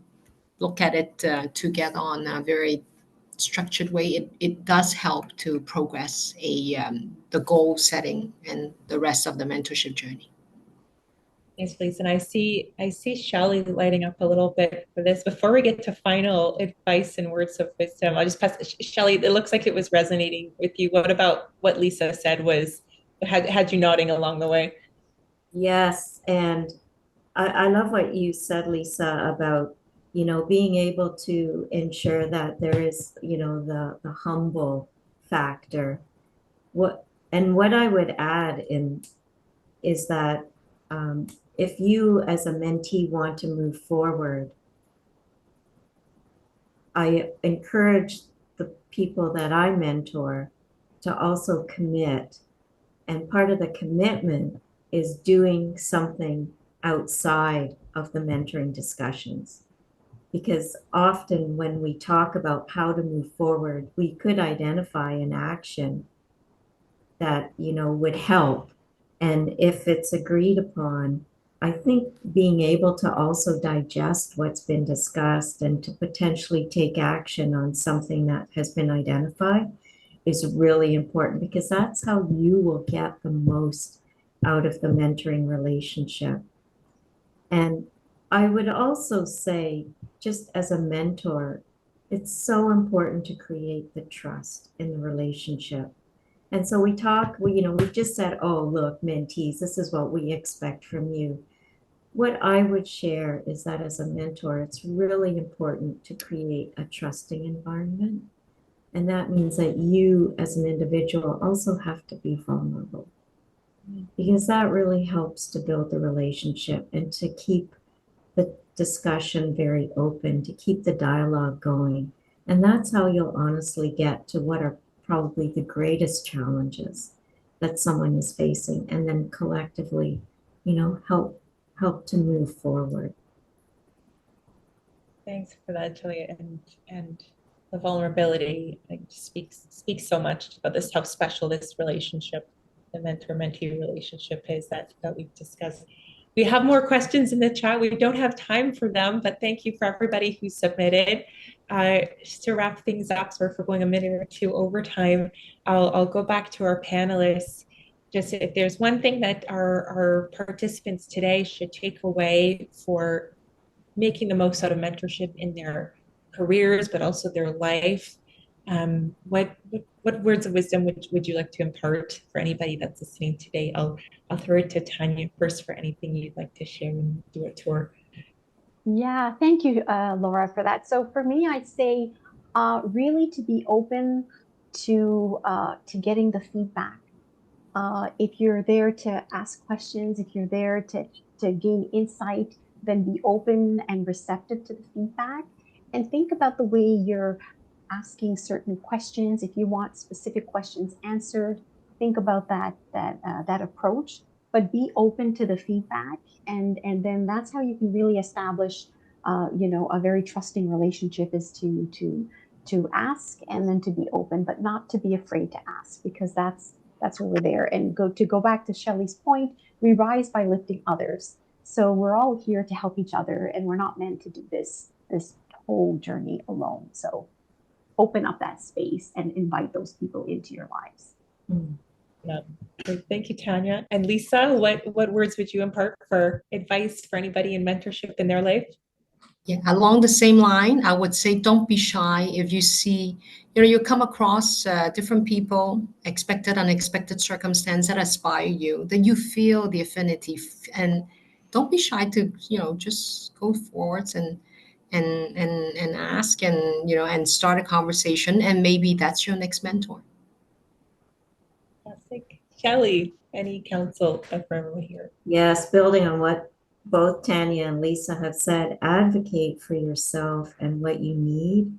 look at it together on a very structured way. It does help to progress the goal setting and the rest of the mentorship journey. Thanks, please. And I see Shelley lighting up a little bit for this. Before we get to final advice and words of wisdom, I'll just pass Shelley. It looks like it was resonating with you. What about what Lisa said had you nodding along the way? Yes, and I love what you said, Lisa, about, being able to ensure that there is, the humble factor. What I would add in is that if you as a mentee want to move forward, I encourage the people that I mentor to also commit. And part of the commitment is doing something outside of the mentoring discussions. Because often when we talk about how to move forward, we could identify an action, that, would help. And if it's agreed upon, I think being able to also digest what's been discussed and to potentially take action on something that has been identified is really important, because that's how you will get the most out of the mentoring relationship. And I would also say, just as a mentor, it's so important to create the trust in the relationship. And so we just said, oh, look, mentees, this is what we expect from you. What I would share is that as a mentor, it's really important to create a trusting environment. And that means that you as an individual also have to be vulnerable, because that really helps to build the relationship and to keep the discussion very open, to keep the dialogue going. And that's how you'll honestly get to what are probably the greatest challenges that someone is facing, and then collectively, help to move forward. Thanks for that, Julia, and the vulnerability speaks so much about this, how special this relationship, the mentor-mentee relationship is that we've discussed. We have more questions in the chat. We don't have time for them, but thank you for everybody who submitted. Just to wrap things up, so if we're going a minute or two over time, I'll go back to our panelists. Just if there's one thing that our participants today should take away for making the most out of mentorship in their careers, but also their life. What words of wisdom would you like to impart for anybody that's listening today? I'll throw it to Tanya first for anything you'd like to share and do a tour. Yeah, thank you, Laura, for that. So for me, I'd say really to be open to getting the feedback. If you're there to ask questions, if you're there to gain insight, then be open and receptive to the feedback, and think about the way you're asking certain questions. If you want specific questions answered, think about that approach, but be open to the feedback, and then that's how you can really establish a very trusting relationship, is to ask and then to be open, but not to be afraid to ask, because that's what we're there. And go back to Shelley's point, we rise by lifting others. So we're all here to help each other, and we're not meant to do this whole journey alone. So open up that space and invite those people into your lives. Yeah. Thank you, Tanya. And Lisa, what words would you impart for advice for anybody in mentorship in their life? Yeah, along the same line, I would say don't be shy if you see, you come across different people, expected, unexpected circumstance that inspire you, then you feel the affinity, and don't be shy to, just go forwards and ask, and start a conversation, and maybe that's your next mentor. Fantastic. Shelley, any counsel for everyone here? Yes, building on what both Tanya and Lisa have said, advocate for yourself and what you need.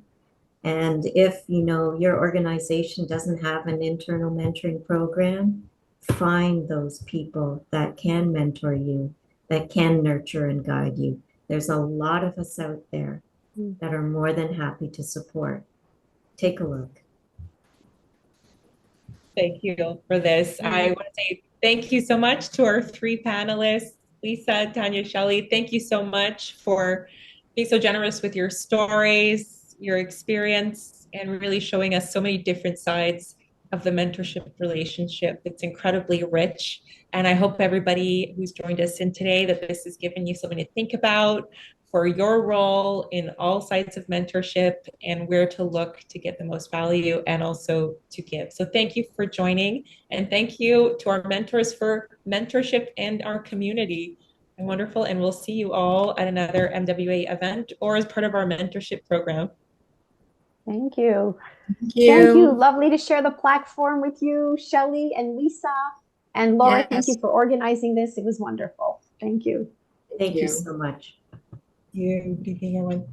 And if your organization doesn't have an internal mentoring program, find those people that can mentor you, that can nurture and guide you. There's a lot of us out there that are more than happy to support. Take a look. Thank you for this. I want to say thank you so much to our three panelists, Lisa, Tanya, Shelley. Thank you so much for being so generous with your stories, your experience, and really showing us so many different sides of the mentorship relationship. It's incredibly rich. And I hope everybody who's joined us in today, that this has given you something to think about for your role in all sides of mentorship and where to look to get the most value and also to give. So thank you for joining, and thank you to our mentors for mentorship and our community. Wonderful, and we'll see you all at another MWA event or as part of our mentorship program. Thank you. Thank you. Thank you. Lovely to share the platform with you, Shelley and Lisa. And Laura, Yes. thank you for organizing this. It was wonderful. Thank you. Thank you so much. Good evening, everyone.